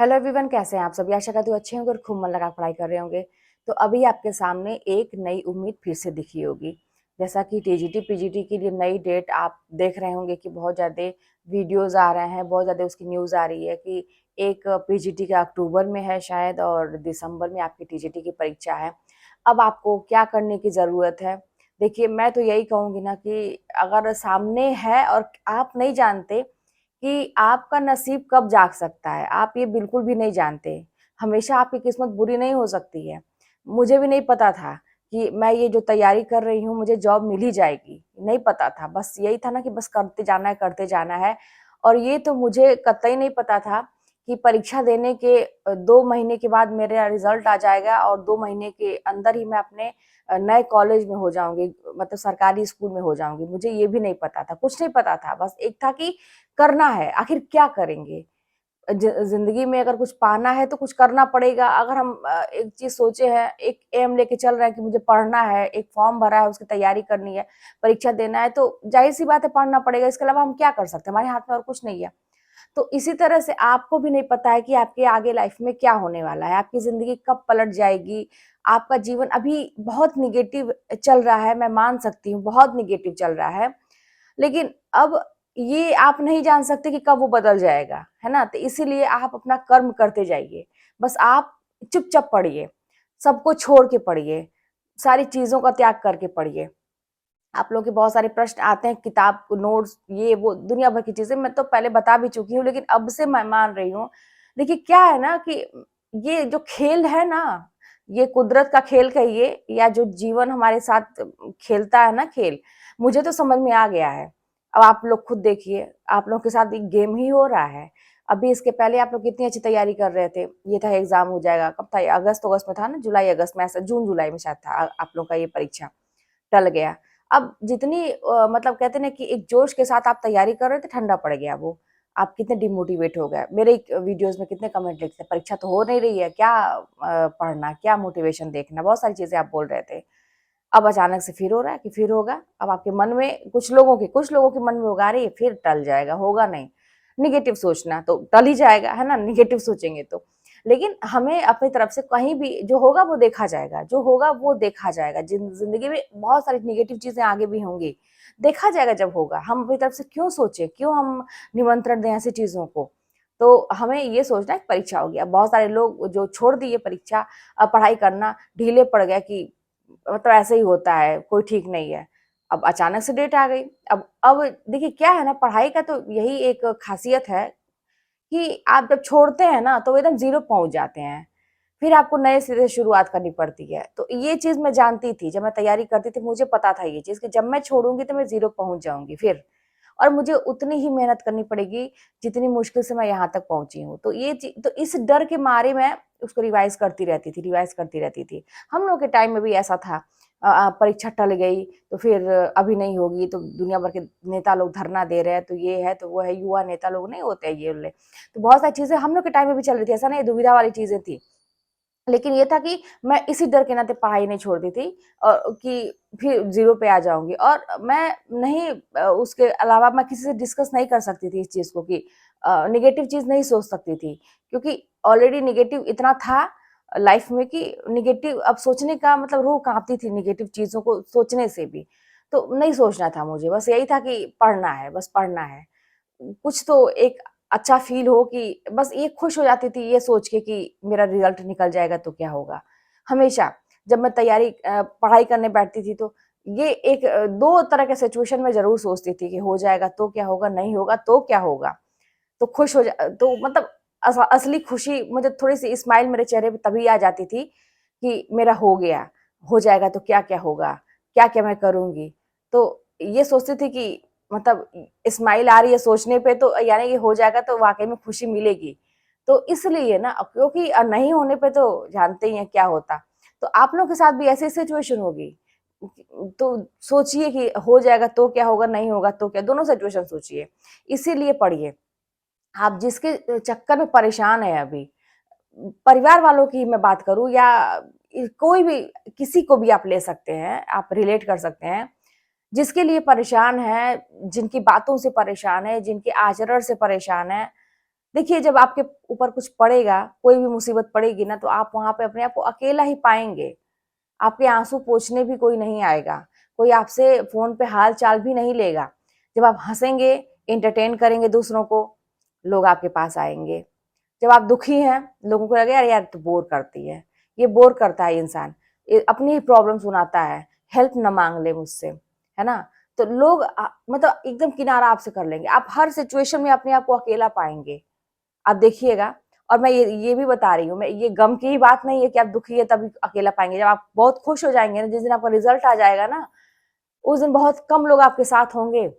Hello everyone, कैसे हैं आप सभी। आशा करती हूँ अच्छे होंगे और खूब मन लगा पढ़ाई कर रहे होंगे। तो अभी आपके सामने एक नई उम्मीद फिर से दिखी होगी। जैसा कि टीजीटी पीजीटी के लिए नई डेट आप देख रहे होंगे कि बहुत ज़्यादा वीडियोस आ रहे हैं, बहुत ज़्यादा उसकी न्यूज़ आ रही है कि एक पीजीटी का अक्टूबर में है शायद और दिसंबर में आपकी टीजीटी की परीक्षा है। अब आपको क्या करने की ज़रूरत है? देखिए, मैं तो यही कहूँगी ना कि अगर सामने है और आप नहीं जानते कि आपका नसीब कब जाग सकता है, आप ये बिल्कुल भी नहीं जानते। हमेशा आपकी किस्मत बुरी नहीं हो सकती है। मुझे भी नहीं पता था कि मैं ये जो तैयारी कर रही हूँ मुझे जॉब मिल ही जाएगी, नहीं पता था। बस यही था ना कि बस करते जाना है। और ये तो मुझे कतई नहीं पता था कि परीक्षा देने के 2 महीने के बाद मेरा रिज़ल्ट आ जाएगा और 2 महीने के अंदर ही मैं अपने नए कॉलेज में हो जाऊँगी, मतलब सरकारी स्कूल में हो जाऊँगी। मुझे ये भी नहीं पता था, कुछ नहीं पता था। बस एक था कि करना है, आखिर क्या करेंगे? ज़िंदगी में अगर कुछ पाना है तो कुछ करना पड़ेगा। अगर हम एक चीज़ सोचे हैं, एक एम लेके चल रहे हैं कि मुझे पढ़ना है, एक फॉर्म भरा है, उसकी तैयारी करनी है, परीक्षा देना है, तो ज़ाहिर-सी बात है पढ़ना पड़ेगा। इसके अलावा हम क्या कर सकते हैं? हमारे हाथ में और कुछ नहीं है। तो इसी तरह से आपको भी नहीं पता है कि आपके आगे लाइफ में क्या होने वाला है, आपकी ज़िंदगी कब पलट जाएगी। आपका जीवन अभी बहुत नेगेटिव चल रहा है, मैं मान सकती हूँ, बहुत नेगेटिव चल रहा है। लेकिन अब ये आप नहीं जान सकते कि कब वो बदल जाएगा, है ना? तो इसीलिए आप अपना कर्म करते जाइए। बस आप चुपचाप पढ़िए, सबको छोड़ के पढ़िए, सारी चीज़ों का त्याग करके पढ़िए। आप लोगों के बहुत सारे प्रश्न आते हैं, किताब, नोट्स, ये वो दुनिया भर की चीज़ें मैं तो पहले बता भी चुकी हूँ, लेकिन अब से मैं मान रही हूँ। देखिए क्या है ना कि ये जो खेल है ना, ये कुदरत का खेल कहिए या जो जीवन हमारे साथ खेलता है ना खेल, मुझे तो समझ में आ गया है। अब आप लोग खुद देखिए, आप लोगों के साथ एक गेम ही हो रहा है। अभी इसके पहले आप लोग कितनी अच्छी तैयारी कर रहे थे। ये था एग्ज़ाम हो जाएगा, कब था ये? अगस्त में था ना, जुलाई-अगस्त में, ऐसा जून-जुलाई में शायद था आप लोग का ये परीक्षा, टल गया। अब जितनी मतलब कहते हैं ना कि एक जोश के साथ आप तैयारी कर रहे थे, ठंडा पड़ गया वो। आप कितने डिमोटिवेट हो गए। मेरे वीडियोज़ में कितने कमेंट लिखते हैं, परीक्षा तो हो नहीं रही है, क्या पढ़ना, क्या मोटिवेशन देखना, बहुत सारी चीज़ें आप बोल रहे थे। अब अचानक से फिर हो रहा है कि फिर होगा। अब आपके मन में कुछ लोगों के मन में होगा, अरे फिर टल जाएगा, होगा नहीं। नेगेटिव सोचना तो टल ही जाएगा, है ना? नेगेटिव सोचेंगे तो। लेकिन हमें अपनी तरफ से कहीं भी जो होगा वो देखा जाएगा, जो होगा वो देखा जाएगा। ज़िंदगी में बहुत सारी नेगेटिव चीज़ें आगे भी होंगी, देखा जाएगा जब होगा। हम अपनी तरफ से क्यों सोचें, क्यों हम निमंत्रण दें ऐसी चीज़ों को? तो हमें ये सोचना है कि परीक्षा होगी। अब बहुत सारे लोग जो छोड़ दिए परीक्षा, पढ़ाई करना, ढीले पड़ गए कि मतलब ऐसे ही होता है, कोई ठीक नहीं है। अब अचानक से डेट आ गई। अब देखिए क्या है ना, पढ़ाई का तो यही एक ख़ासियत है कि आप जब छोड़ते हैं ना तो एकदम ज़ीरो पहुँच जाते हैं। फिर आपको नए सिरे से शुरुआत करनी पड़ती है। तो ये चीज़ मैं जानती थी, जब मैं तैयारी करती थी मुझे पता था ये चीज़ कि जब मैं छोड़ूँगी तो मैं ज़ीरो पहुँच जाऊँगी फिर। और मुझे उतनी ही मेहनत करनी पड़ेगी जितनी मुश्किल से मैं यहाँ तक पहुँची हूँ। तो इस डर के मारे मैं उसको रिवाइज़ करती रहती थी। हम लोग के टाइम में भी ऐसा था। परीक्षा टल गई तो फिर अभी नहीं होगी तो दुनिया भर के नेता लोग धरना दे रहे हैं, तो ये है, तो वो है, युवा नेता लोग नहीं होते हैं ये वाले। तो बहुत सारी चीज़ें हम लोग के टाइम में भी चल रही थी, ऐसा नहीं दुविधा वाली चीज़ें थी। लेकिन ये था कि मैं इसी डर के नाते पढ़ाई नहीं छोड़ती थी कि फिर ज़ीरो पे आ जाऊँगी। और मैं नहीं उसके अलावा मैं किसी से डिस्कस नहीं कर सकती थी इस चीज़ को कि नेगेटिव चीज़ नहीं सोच सकती थी। क्योंकि ऑलरेडी नेगेटिव इतना था लाइफ़ में कि नेगेटिव अब सोचने का मतलब रूह काँपती थी नेगेटिव चीज़ों को सोचने से भी। तो नहीं सोचना था मुझे, बस यही था कि पढ़ना है, बस पढ़ना है। कुछ तो एक अच्छा फ़ील हो कि बस ये खुश हो जाती थी ये सोच के कि मेरा रिज़ल्ट निकल जाएगा तो क्या होगा। हमेशा जब मैं पढ़ाई करने बैठती थी तो ये 2 तरह के सिचुएशन में ज़रूर सोचती थी कि हो जाएगा तो क्या होगा, नहीं होगा तो क्या होगा? तो खुश हो जा तो मतलब असली खुशी मुझे थोड़ी-सी स्माइल मेरे चेहरे पे तभी आ जाती थी कि मेरा हो गया, हो जाएगा तो क्या-क्या होगा? क्या-क्या मैं करूँगी? तो ये सोचती थी कि मतलब स्माइल आ रही है सोचने पे तो यानी कि हो जाएगा तो वाक़ई में खुशी मिलेगी। तो इसलिए ना क्योंकि नहीं होने पे तो जानते ही हैं क्या होता। तो आप लोगों के साथ भी ऐसी सिचुएशन होगी। तो सोचिए कि हो जाएगा तो क्या होगा, नहीं होगा तो क्या? दोनों सिचुएशन सोचिए। इसीलिए पढ़िए। आप जिसके चक्कर में परेशान हैं अभी, परिवार वालों की मैं बात करूँ या कोई भी किसी को भी आप ले सकते हैं, आप रिलेट कर सकते हैं। जिसके लिए परेशान है, जिनकी बातों से परेशान है, जिनके आचरण से परेशान है, देखिए, जब आपके ऊपर कुछ पड़ेगा, कोई भी मुसीबत पड़ेगी ना, तो आप वहाँ पे अपने आप को अकेला ही पाएँगे। आपके आँसू पोंछने भी कोई नहीं आएगा, कोई आपसे फ़ोन पे हाल-चाल भी नहीं लेगा। जब आप हँसेंगे, एंटरटेन करेंगे दूसरों को, लोग आपके पास आएँगे। जब आप दुखी हैं, लोगों को लगेगा अरे यार तो बोर करती है, ये बोर करता है इंसान, ये अपनी ही प्रॉब्लम सुनाता है, हेल्प ना माँग ले मुझसे, है ना? तो लोग मतलब एकदम किनारा आपसे कर लेंगे। आप हर सिचुएशन में अपने आप को अकेला पाएँगे। आप देखिएगा। और मैं ये भी बता रही हूँ, मैं ये गम की ही बात नहीं है कि आप दुखी है तभी अकेला पाएँगे। जब आप बहुत खुश हो जाएँगे ना, जिस दिन आपका रिज़ल्ट आ जाएगा ना, उस दिन बहुत कम लोग आपके साथ होंगे,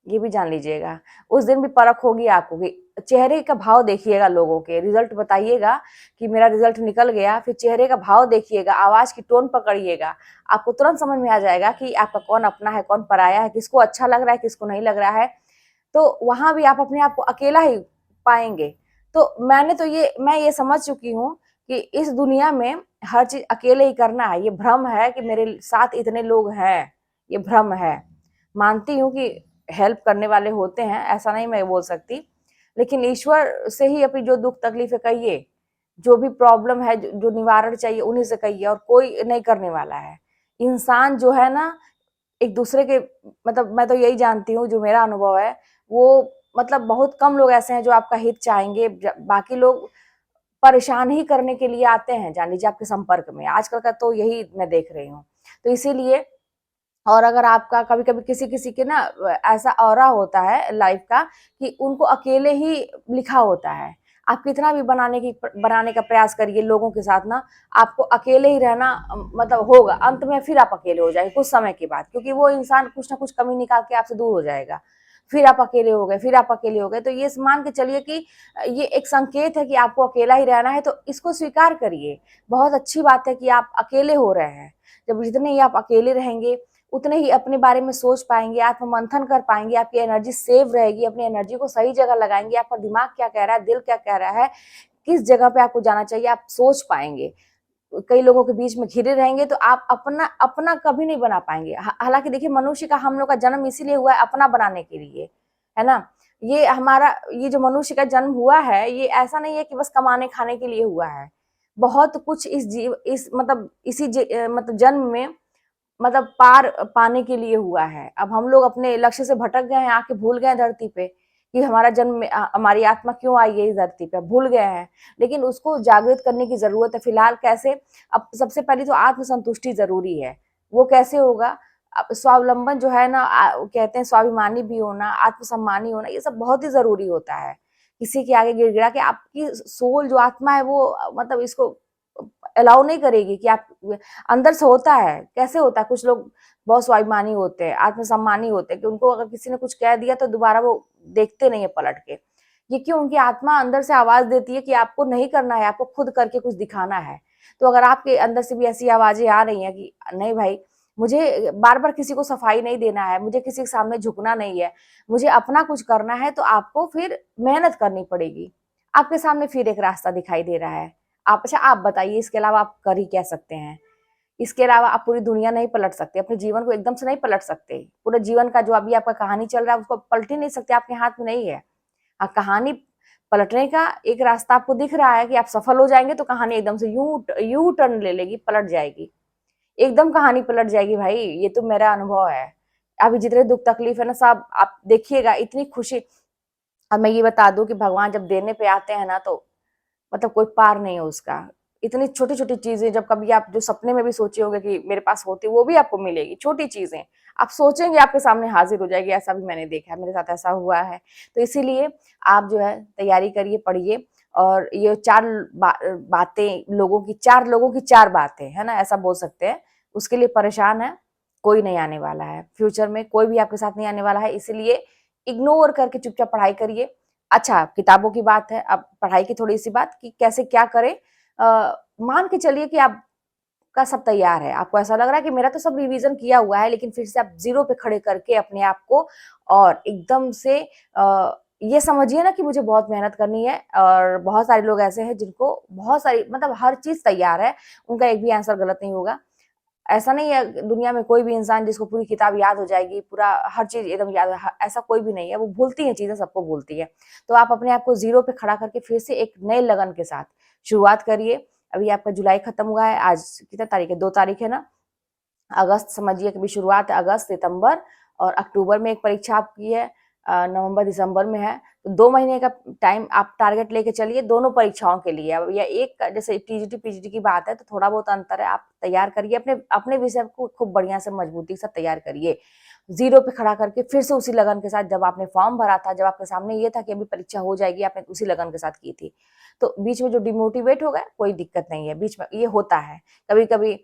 ये भी जान लीजिएगा। उस दिन भी परख होगी आपको कि चेहरे का भाव देखिएगा लोगों के, रिज़ल्ट बताइएगा कि मेरा रिज़ल्ट निकल गया, फिर चेहरे का भाव देखिएगा, आवाज़ की टोन पकड़िएगा। आपको तुरंत समझ में आ जाएगा कि आपका कौन अपना है, कौन पराया है, किसको अच्छा लग रहा है, किसको नहीं लग रहा है। तो वहाँ भी आप अपने आप को अकेला ही पाएँगे। तो मैं ये समझ चुकी हूँ कि इस दुनिया में हर चीज़ अकेले ही करना है। ये भ्रम है कि मेरे साथ इतने लोग हैं, ये भ्रम है। मानती हूँ कि हेल्प करने वाले होते हैं, ऐसा नहीं मैं बोल सकती। लेकिन ईश्वर से ही अपनी जो दुःख तकलीफ़ें कहिए, जो भी प्रॉब्लम है, जो निवारण चाहिए उन्हीं से कहिए और कोई नहीं करने वाला है। इंसान जो है ना एक दूसरे के मतलब मैं तो यही जानती हूँ जो मेरा अनुभव है, वो मतलब बहुत कम लोग ऐसे हैं जो आपका हित चाहेंगे, बाकी लोग परेशान ही करने के लिए आते हैं, जान लीजिए आपके संपर्क में। आजकल का तो यही मैं देख रही हूँ। तो इसीलिए और अगर आपका कभी-कभी किसी-किसी के ना ऐसा ऑरा होता है लाइफ का कि उनको अकेले ही लिखा होता है। आप कितना भी बनाने का प्रयास करिए लोगों के साथ ना, आपको अकेले ही रहना मतलब होगा। अंत में फिर आप अकेले हो जाएँगे कुछ समय के बाद, क्योंकि वो इंसान कुछ ना कुछ कमी निकाल के आपसे दूर हो जाएगा। फिर आप अकेले हो गए, फिर आप अकेले हो गए। तो ये मान के चलिए कि ये एक संकेत है कि आपको अकेला ही रहना है, तो इसको स्वीकार करिए। बहुत अच्छी बात है कि आप अकेले हो रहे हैं। जब जितने ही आप अकेले रहेंगे, उतने ही अपने बारे में सोच पाएँगे, आत्म-मंथन कर पाएँगे, आपकी एनर्जी सेव रहेगी, अपनी एनर्जी को सही जगह लगाएँगे, आपका दिमाग क्या कह रहा है, दिल क्या कह रहा है, किस जगह पे आपको जाना चाहिए, आप सोच पाएँगे। कई लोगों के बीच में घिरे रहेंगे तो आप अपना अपना कभी नहीं बना पाएँगे। हालाँकि देखिए मनुष्य का हम लोग का जन्म इसीलिए हुआ है अपना बनाने के लिए, है ना? ये जो मनुष्य का जन्म हुआ है, ये ऐसा नहीं है कि बस कमाने-खाने के लिए हुआ है। बहुत कुछ इस मतलब मतलब जन्म में मतलब पार पाने के लिए हुआ है। अब हम लोग अपने लक्ष्य से भटक गए हैं, आके भूल गए हैं धरती पे कि हमारा हमारी आत्मा क्यों आई है इस धरती पे, भूल गए हैं। लेकिन उसको जागृत करने की ज़रूरत है। फिलहाल कैसे? अब सबसे पहले तो आत्म-संतुष्टि ज़रूरी है। वो कैसे होगा? स्वावलंबन जो है ना कहते हैं स्वाभिमानी भी होना, आत्मसम्मानी होना, ये सब बहुत ही ज़रूरी होता है। किसी के आगे गिड़गिड़ा के आपकी सोल जो आत्मा है वो मतलब इसको अलाउ नहीं करेगी कि आप अंदर से होता है, कैसे होता है? कुछ लोग बहुत स्वाभिमानी होते हैं, आत्मसम्मानी होते हैं कि उनको अगर किसी ने कुछ कह दिया तो दोबारा वो देखते नहीं है पलट के। ये क्यों? उनकी आत्मा अंदर से आवाज़ देती है कि आपको नहीं करना है, आपको खुद करके कुछ दिखाना है। तो अगर आपके अंदर से भी ऐसी आवाज़ें आ रही हैं कि नहीं भाई, मुझे बार-बार किसी को सफाई नहीं देना है, मुझे किसी के सामने झुकना नहीं है, मुझे अपना कुछ करना है, तो आपको फिर मेहनत करनी पड़ेगी। आपके सामने फिर एक रास्ता दिखाई दे रहा है। आप बताइए इसके अलावा आप कर ही क्या सकते हैं? इसके अलावा आप पूरी दुनिया नहीं पलट सकते, अपने जीवन को एकदम से नहीं पलट सकते। पूरे जीवन का जो अभी आपका कहानी चल रहा है उसको पलट ही नहीं सकते, आपके हाथ में नहीं है। कहानी पलटने का एक रास्ता आपको दिख रहा है कि आप सफल हो जाएँगे तो कहानी एकदम से यू टर्न ले लेगी, पलट जाएगी। एकदम कहानी पलट जाएगी भाई, ये तो मेरा अनुभव है। अभी जितने दुःख तकलीफ है ना सब आप देखिएगा इतनी खुशी। अब मैं ये बता दूँ कि भगवान जब देने पे आते हैं ना तो मतलब कोई पार नहीं है उसका। इतनी छोटी-छोटी चीज़ें जब कभी आप जो सपने में भी सोचे होंगे कि मेरे पास होती, वो भी आपको मिलेगी, छोटी चीज़ें। आप सोचेंगे आपके सामने हाज़िर हो जाएगी, ऐसा भी मैंने देखा है, मेरे साथ ऐसा हुआ है। तो इसीलिए आप जो है तैयारी करिए, पढ़िए और ये 4 बातें लोगों की 4 बातें, है ना? ऐसा बोल सकते हैं। उसके लिए परेशान हैं, कोई नहीं आने वाला है। फ्यूचर में कोई भी आपके साथ नहीं आने वाला है, इसीलिए इग्नोर करके चुपचाप पढ़ाई करिए। अच्छा, किताबों की बात है, अब पढ़ाई की थोड़ी-सी बात कि कैसे क्या करें। मान के चलिए कि आपका सब तैयार है, आपको ऐसा लग रहा है कि मेरा तो सब रिवीज़न किया हुआ है, लेकिन फिर से आप ज़ीरो पे खड़े करके अपने आप को और एकदम से ये समझिए ना कि मुझे बहुत मेहनत करनी है और बहुत सारे लोग ऐसे हैं जिनको बहुत सारी मतलब हर चीज़ तैयार है, उनका एक भी आंसर गलत नहीं होगा। ऐसा नहीं है दुनिया में कोई भी इंसान जिसको पूरी किताब याद हो जाएगी, पूरा हर चीज एकदम याद, ऐसा कोई भी नहीं है। वो भूलती है चीजें, सबको भूलती है। तो आप अपने आप को जीरो पे खड़ा करके फिर से एक नए लगन के साथ शुरुआत करिए। अभी आपका जुलाई खत्म हुआ है, आज कितना तारीख है, 2 तारीख है ना। अगस्त समझिए कि शुरुआत है, अगस्त, सितंबर और अक्टूबर में एक परीक्षा आपकी है, नवंबर दिसंबर में है। तो 2 महीने का टाइम आप टारगेट लेके चलिए दोनों परीक्षाओं के लिए। अब या एक जैसे टीजीटी पीजीटी की बात है तो थोड़ा बहुत अंतर है, आप तैयार करिए अपने अपने विषय को खूब बढ़िया से मजबूती से तैयार करिए, जीरो पे खड़ा करके फिर से उसी लगन के साथ। जब आपने फॉर्म भरा था, जब आपके सामने ये था कि अभी परीक्षा हो जाएगी, आपने उसी लगन के साथ की थी। तो बीच में जो डिमोटिवेट हो गए कोई दिक्कत नहीं है, बीच में ये होता है कभी कभी।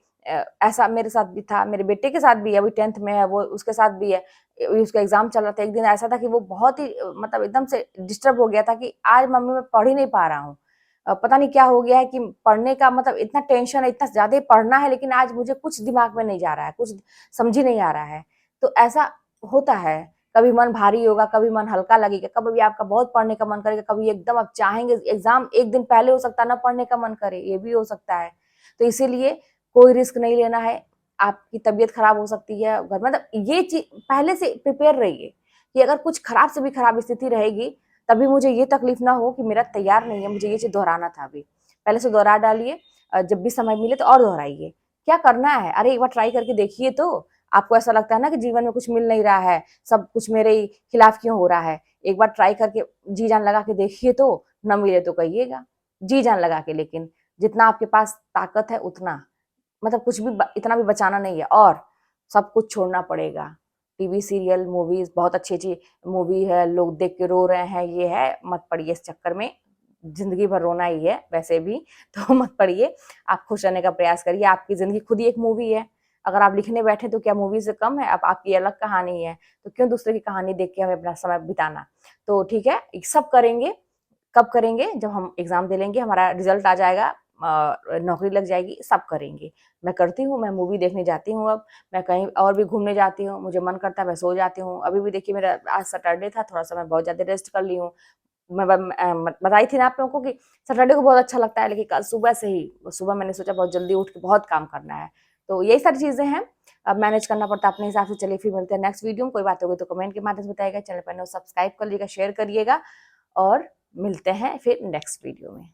ऐसा मेरे साथ भी था, मेरे बेटे के साथ भी है, अभी 10th में है वो, उसके साथ भी है। उसका एग्जाम चल रहा था, एक दिन ऐसा था कि वो बहुत ही मतलब एकदम से डिस्टर्ब हो गया था कि आज मम्मी मैं पढ़ ही नहीं पा रहा हूँ। पता नहीं क्या हो गया है कि पढ़ने का मतलब इतना टेंशन है, इतना ज्यादा पढ़ना है, लेकिन आज मुझे कुछ दिमाग में नहीं जा रहा है, कुछ समझ ही नहीं आ रहा है। तो ऐसा होता है, कभी मन भारी होगा, कभी मन हल्का लगेगा, कभी भी आपका बहुत पढ़ने का मन करेगा, कभी एकदम आप चाहेंगे एग्जाम एक दिन पहले हो सकता है ना पढ़ने का मन करे, ये भी हो सकता है। तो इसीलिए कोई रिस्क नहीं लेना है, आपकी तबीयत खराब हो सकती है घर, मतलब ये चीज पहले से प्रिपेयर रहिए कि अगर कुछ खराब से भी खराब स्थिति रहेगी तभी मुझे ये तकलीफ ना हो कि मेरा तैयार नहीं है, मुझे ये चीज दोहराना था। अभी पहले से दोहरा डालिए, जब भी समय मिले तो और दोहराइए। क्या करना है, अरे एक बार ट्राई करके देखिए। तो आपको ऐसा लगता है ना कि जीवन में कुछ मिल नहीं रहा है, सब कुछ मेरे खिलाफ क्यों हो रहा है, एक बार ट्राई करके जी जान लगा के देखिए। तो न मिले तो कहिएगा, जी जान लगा के। लेकिन जितना आपके पास ताकत है उतना, मतलब कुछ भी इतना भी बचाना नहीं है और सब कुछ छोड़ना पड़ेगा। टीवी सीरियल मूवीज बहुत अच्छी अच्छी मूवी है, लोग देख के रो रहे हैं, ये है, मत पड़िए इस चक्कर में, जिंदगी भर रोना ही है वैसे भी। तो मत पड़िए, आप खुश रहने का प्रयास करिए। आपकी जिंदगी खुद ही एक मूवी है, अगर आप लिखने बैठे तो क्या मूवी से कम है, अब आपकी अलग कहानी है, तो क्यों दूसरे की कहानी देख के हमें अपना समय बिताना। तो ठीक है, सब करेंगे। कब करेंगे, जब हम एग्जाम दे लेंगे, हमारा रिजल्ट आ जाएगा, नौकरी लग जाएगी, सब करेंगे। मैं करती हूँ, मैं मूवी देखने जाती हूँ, अब मैं कहीं और भी घूमने जाती हूँ, मुझे मन करता है मैं सो जाती हूँ। अभी भी देखिए मेरा आज सैटरडे था, थोड़ा सा मैं बहुत ज्यादा रेस्ट कर ली हूँ। मैं बताई थी ना आप लोगों को कि सैटरडे को बहुत अच्छा लगता है, लेकिन कल सुबह से ही, सुबह मैंने सोचा बहुत जल्दी उठ के बहुत काम करना है। तो यही सारी चीजें हैं, अब मैनेज करना पड़ता है अपने हिसाब से। चलिए फिर मिलते हैं नेक्स्ट वीडियो में। कोई बात होगी तो कमेंट के माध्यम से बताइएगा, चैनल पर सब्सक्राइब कर लीजिएगा, शेयर करिएगा और मिलते हैं फिर नेक्स्ट वीडियो में।